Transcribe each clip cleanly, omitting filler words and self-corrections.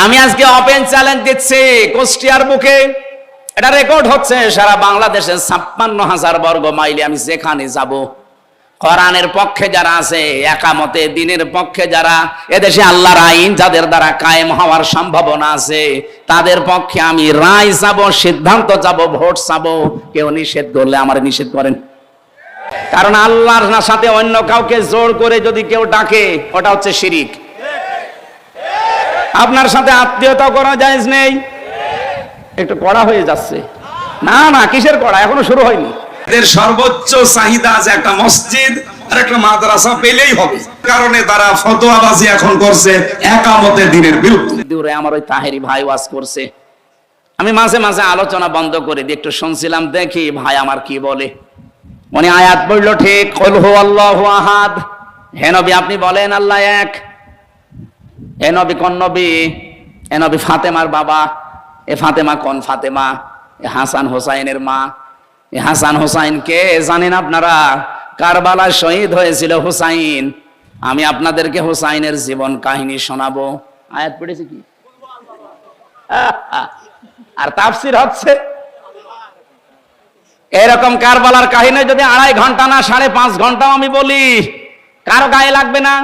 আমি আজকে open challenge দিচ্ছি কুষ্টিয়ার বুকে, এটা রেকর্ড হচ্ছে সারা বাংলাদেশে ৫৬,০০০ বর্গ মাইলে আমি যেখানে যাব, কোরআনের পক্ষে যারা আছে, একামতে দিনের পক্ষে যারা, এদেশে আল্লাহর আইন যাদের দ্বারা কায়েম হওয়ার সম্ভাবনা আছে, তাদের পক্ষে আমি রায় চাবো, সিদ্ধান্ত চাবো, ভোট চাবো। কেউ নিষেধ করলে আমার নিষেধ করেন, কারণ আল্লাহর সাথে অন্য কাউকে জোর করে যদি কেউ ডাকে ওটা হচ্ছে শিরিক। আপনার সাথে আত্মীয়তা করা জায়েজ নেই। একটু কড়া হয়ে যাচ্ছে। না না, কিসের কড়া, এখনো শুরু হয়নি। এদের সর্বোচ্চ চাহিদা আছে একটা মসজিদ আর একটা মাদ্রাসা পেলেই হবে, কারণে তারা ফতোয়াবাজি এখন করছে একামতে দিনের বিরুদ্ধে। দূরে আমার ওই তাহেরি ভাই ওয়াজ করছে, আমি মাঝে মাঝে আলোচনা বন্ধ করে দিয়ে একটু শুনছিলাম, দেখি ভাই আমার কি বলে। উনি আয়াত পড়লো ঠিক, কুল হুয়াল্লাহু আহাদ। হে নবী আপনি বলেন আল্লাহ এক। এ নবী কোন নবী? এ নবী ফাতেমার বাবা। এ ফাতেমা কোন ফাতেমা? এ হাসান হোসাইনের মা। এ হাসান হোসাইন কে জানেন আপনারা? কারবালায় শহীদ হয়েছিল হোসাইন। আমি আপনাদেরকে হোসাইনের জীবন কাহিনী শোনাবো। আয়াত পড়েছে কি? আর তাফসীর হচ্ছে এরকম। কারবালার কাহিনী যদি ২.৫ ঘন্টা না ৫.৫ ঘন্টাও আমি বলি, কারো গায়ে লাগবে না।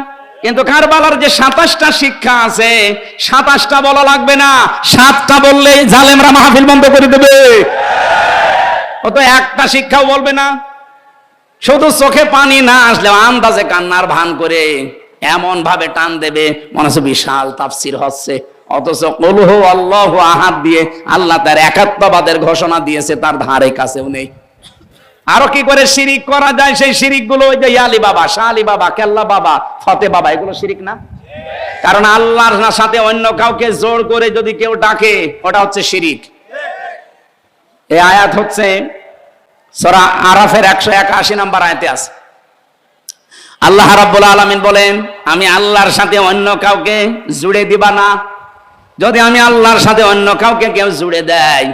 কিন্তু কারবালার যে ২৭টা শিক্ষা আছে, ২৭টা বলা লাগবে না, ৭টা বললেই জালেমরা মাহফিল বন্ধ করে দেবে। ও তো একটা শিক্ষাও বলবে না। শুধু চোখে পানি না আসলে আন্দাজে কান্নার ভান করে এমন ভাবে টান দেবে মনে হচ্ছে বিশাল তাফসীর হচ্ছে, অথচ কুল হুয়াল্লাহু আহাদ দিয়ে আল্লাহ তার একাত্মবাদের ঘোষণা দিয়েছে, তার ধারে কাছেও নেই। আরো কি করে শিরিক করা যায়, সেই শিরিক গুলো ওই যে ইয়ালি বাবা, শাহ আলী বাবা, কেল্লা বাবা, ফতে বাবা, এগুলো শিরিক না? কারণ আল্লাহর সাথে অন্য কাউকে জোর করে যদি কেউ ডাকে ওটা হচ্ছে শিরিক। এই আয়াত হচ্ছে সূরা আরাফের ১৮১ নম্বর আয়াতে আছে। আল্লাহ রাব্বুল আলামিন বলেন, আমি আল্লাহর সাথে অন্য কাউকে জুড়ে দিবা না। যদি আমি আল্লাহর সাথে অন্য কাউকে কেউ জুড়ে দেয়,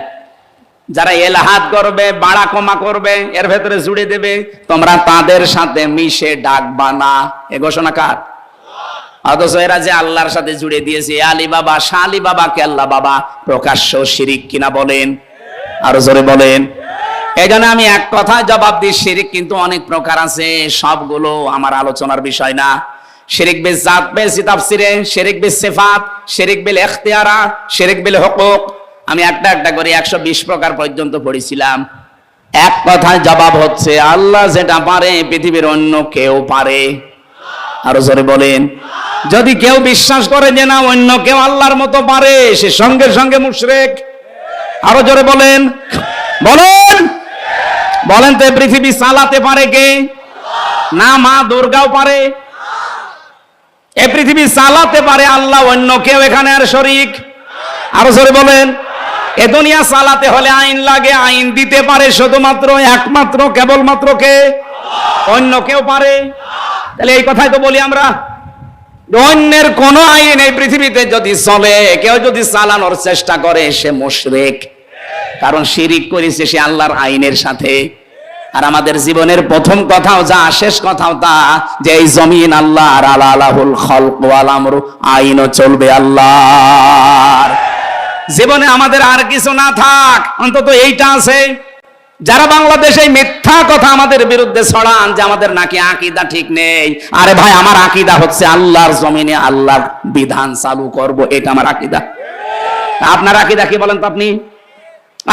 যারা এলাহাত করবে, বাড়া কমা করবে, এর ভেতরে জুড়ে দেবে, তোমরা তাদের সাথে মিশে ডাকবা না। এ ঘোষণা কার? অথচ এরা যে আল্লাহর সাথে জুড়ে দিয়েছে, আলী বাবা, শাহ আলী বাবা, কেল্লা বাবা, প্রকাশ্য শিরিক কিনা বলেন? আরো জোরে বলেন। এই জন্য আমি এক কথায় জবাব দিই, শিরিক কিন্তু অনেক প্রকার আছে, সবগুলো আমার আলোচনার বিষয় না। শিরিক বিল জাত পেয়েছি তাফসীরে, শিরিক বিল সিফাত, শিরিক বিল ইখতিয়ারাত, শিরিক বিল হুকুক। আমি একটা একটা করে ১২০ প্রকার পর্যন্ত পড়েছিলাম। এক কথায় জবাব হচ্ছে, আল্লাহ যেটা পারে পৃথিবীর অন্য কেউ পারে। আরো জোরে বলেন। যদি কেউ বিশ্বাস করে যে না অন্য কেউ আল্লাহর মতো পারে, সে সঙ্গে সঙ্গে মুশরিক। আরো জোরে বলেন, বলেন বলেন। তো পৃথিবী চালাতে পারে কে? না মা দুর্গাও পারে? এ পৃথিবী চালাতে পারে আল্লাহ, অন্য কেউ এখানে আর শরীক? আরো জোরে বলেন। এ দুনিয়া চালাতে হলে আইন লাগে, আইন দিতে পারে শুধুমাত্র একমাত্র কেবলমাত্র কে? অন্য কেউ পারে? তাহলে এই কথাই তো বলি আমরা, অন্যের কোন আইন এই পৃথিবীতে যদি চলে, কেউ যদি চালানোর চেষ্টা করে, সে মুশরিক। কারণ শিরিক করেছে সে আল্লাহর আইনের সাথে। আর আমাদের জীবনের প্রথম কথাও যা, শেষ কথাও তা, যে এই জমিন আল্লাহর, আলাহুল খালক ওয়াল আমরু, আইনও চলবে আল্লাহর। জীবনে আমাদের আর কিছু না থাক, অন্তত এইটা আছে। যারা বাংলাদেশে মিথ্যা কথা আমাদের বিরুদ্ধে ছড়ান যে আমাদের নাকি আকীদা ঠিক নেই, আরে ভাই আমার আকীদা হচ্ছে আল্লাহর জমিনে আল্লাহর বিধান চালু করব, এটা আমার আকীদা। আপনার আকীদা কি বলেন তো? আপনি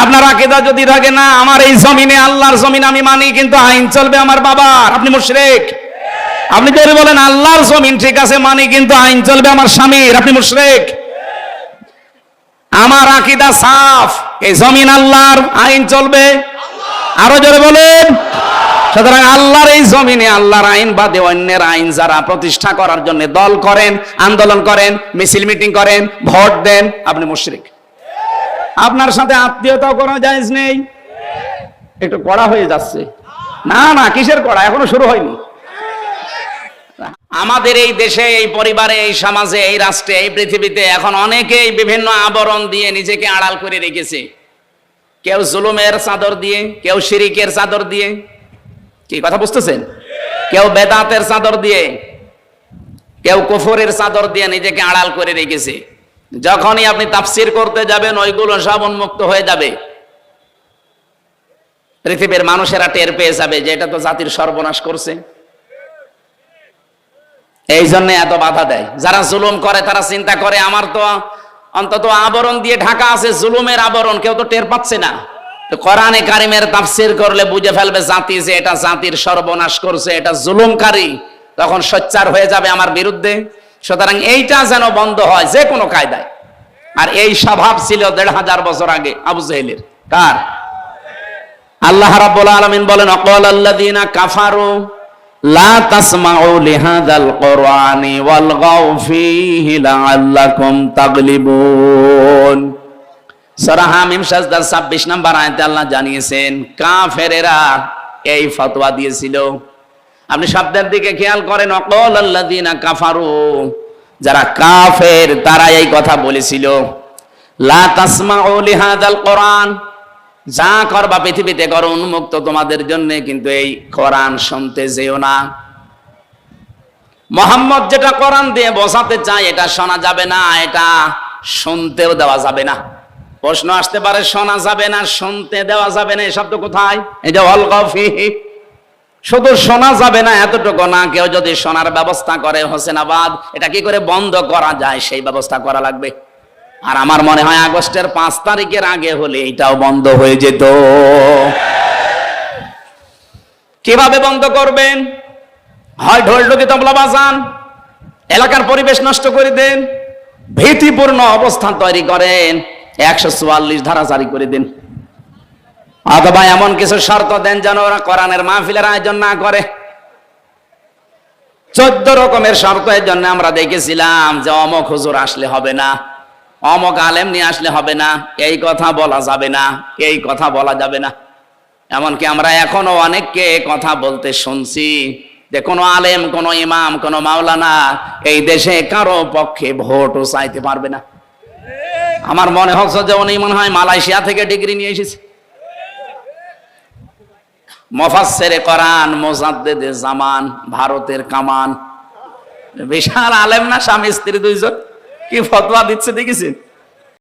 আপনার আকীদা যদি থাকে না আমার এই জমিনে আল্লাহর জমিন আমি মানি, কিন্তু আইন চলবে আমার বাবার, আপনি মুশরিক। আপনি যদি বলেন আল্লাহর জমিন ঠিক আছে মানি, কিন্তু আইন চলবে আমার স্বামীর, আপনি মুশরিক। আমার আকীদা সাফ, এই জমিন আল্লাহর, আইন চলবে। আরো জোরে বলেন। সুতরাং আল্লাহর এই জমিনে আল্লাহর আইন বাদে অন্যের আইন যারা প্রতিষ্ঠা করার জন্য দল করেন, আন্দোলন করেন, মিছিল মিটিং করেন, ভোট দেন, আপনি মুশরিক। আপনার সাথে আত্মীয়তাও করা জায়েজ নেই। একটু কড়া হয়ে যাচ্ছে। না না, কিসের কড়া, এখনো শুরু হয়নি। আমাদের এই দেশে, এই পরিবারে, এই সমাজে, এই রাষ্ট্রে, এই পৃথিবীতে এখন অনেকেই বিভিন্ন আবরণ দিয়ে নিজেকে আড়াল করে রেখেছে। কেউ জুলুমের চাদর দিয়ে, কেউ শিরিকের চাদর দিয়ে, কি কথা বুঝতেছেন? কেউ বেদাতের চাদর দিয়ে, কেউ কুফরের চাদর দিয়ে নিজেকে আড়াল করে রেখেছে। যখনই আপনি তাফসির করতে যাবেন ওইগুলো সব উন্মুক্ত হয়ে যাবে। পৃথিবীর মানুষেরা টের পেয়ে যাবে যে এটা তো জাতির সর্বনাশ করছে। এই জন্য এত বাধা দেয়। যারা জুলুম করে তারা চিন্তা করে আমার তো অন্তত আবরণ দিয়ে ঢাকা আছে, জুলুমের আবরণ, কেউ তো টের পাচ্ছে না। তো কোরআনে কারিমের তাফসির করলে বুঝে ফেলবে জাতি যে এটা জাতির সর্বনাশ করছে, এটা জুলুমকারী, তখন সোচ্চার হয়ে যাবে আমার বিরুদ্ধে। সুতরাং এইটা যেন বন্ধ হয় যে কোনো কায়দায়। আর এই স্বভাব ছিল ১৫০০ বছর আগে আবু জেহেলের। কার? আল্লাহ রাব্বুল আলামিন বলেন আল্লাযীনা কাফারু লা তাসমাউ লিহাযাল কুরআনি ওয়ালগাউ ফীহি লাআল্লাকুম তাগলিবুন। সূরা হামিম সাজদার ২৬ নম্বর আয়াতে আল্লাহ জানিয়েছেন কাফেরেরা এই ফতোয়া দিয়েছিল। আপনি শব্দের দিকে খেয়াল করেন, আল্লাযীনা কাফারু, যারা কাফের তারা এই কথা বলেছিল, লা তাসমাউ লিহাযাল কুরআন, যা করবা পৃথিবীতে করো উন্মুক্ত তোমাদের জন্য, কিন্তু এই কোরআন শুনতে যেও না। মুহাম্মদ যেটা কোরআন দিয়ে বোঝাতে চায় এটা শোনা যাবে না, এটা শুনতেও দেওয়া যাবে না। প্রশ্ন আসতে পারে শোনা যাবে না, শুনতে দেওয়া যাবে না, এই শব্দ কোথায়? এই যে ওয়ালগাউ ফীহি, শুধু শোনা যাবে না এতটুকু না, কেউ যদি শোনার ব্যবস্থা করে হোসেনাবাদ, এটা কি করে বন্ধ করা যায় সেই ব্যবস্থা করা লাগবে। আর আমার মনে হয় আগস্টের ৫ তারিখের আগে হলে এটাও বন্ধ হয়ে যেত। কিভাবে বন্ধ করবেন? হয় ঢোলঢুকি তবলা বাজান, এলাকার পরিবেশ নষ্ট করে দেন, ভীতিপূর্ণ অবস্থান তৈরি করেন, ১৪৪ ধারা জারি করে দেন, অথবা এমন কিছু শর্ত দেন যেন ওরা কোরআনের মাহফিলের আয়োজন না করে। ১৪ রকমের শর্ত এর জন্য আমরা দেখেছিলাম যে অমক হুজুর আসলে হবে না, অমক আলেম নিয়ে আসলে হবে না, এই কথা বলা যাবে না, এই কথা বলা যাবে না। এমনকি আমরা এখনো অনেককে কথা বলতে শুনছি যে কোনো আলেম, কোনো ইমাম, কোনো মাওলানা এই দেশে কারো পক্ষে ভোটও চাইতে পারবে না। আমার মনে হচ্ছে যে উনি মনে হয় মালয়েশিয়া থেকে ডিগ্রি নিয়ে এসেছে। মুফাসসিরে কোরআন, মুজাদ্দিদে জামান, ভারতের কামান, বিশাল আলেম না, স্বামী স্ত্রী দুইজন, কি ফতোয়া দিচ্ছে দেখেছেন?